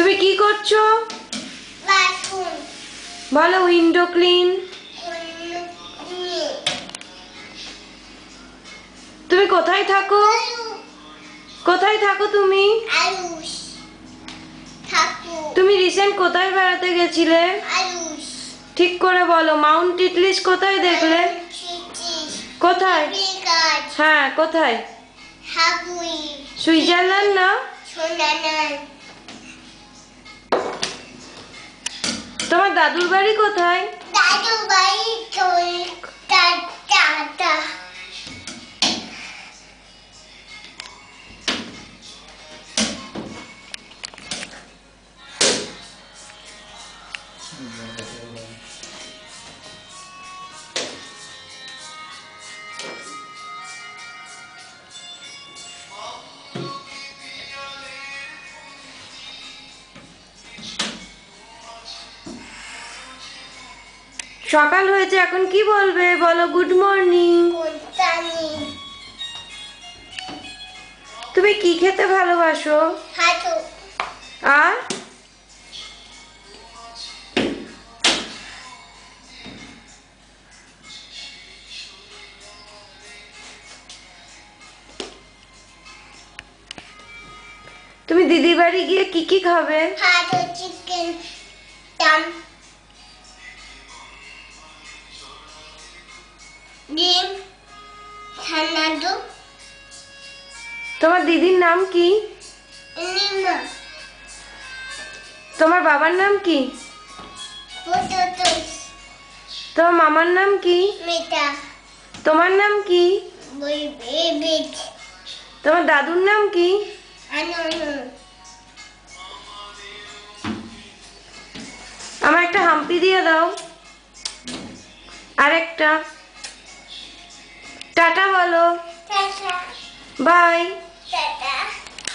তুমি কি করছো? বলো উইন্ডো ক্লিন। তুমি কোথায় থাকো? কোথায় থাকো তুমি? তুমি রিসেন্ট কোথায় বেড়াতে গেছিলে? ঠিক করে বলো। মাউন্ট টিটলিস কোথায় দেখলে? কোথায়? হ্যাঁ কোথায়? সুইজারল্যান্ড না? তোমার দাদুর বাড়ি কোথায়? সকাল হয়েছে, এখন কি বলবে বলো? Good morning. তুমি কি খেতে ভালোবাসো? আর তুমি দিদি বাড়ি গিয়ে কি কি খাবে? চিকেন, ডিম, ছানাদু। তোমার দিদির নাম কি? নিমা, তোমার বাবার নাম কি? পটাটোস, তোমার মামার নাম কি? মিঠা, তোমার নাম কি? বিট, তোমার দাদুর নাম কি? আনানু। আমার একটা হাম্পি দিয়ে দাও। আরেকটা। টাটা বলো। টাটা। বাই।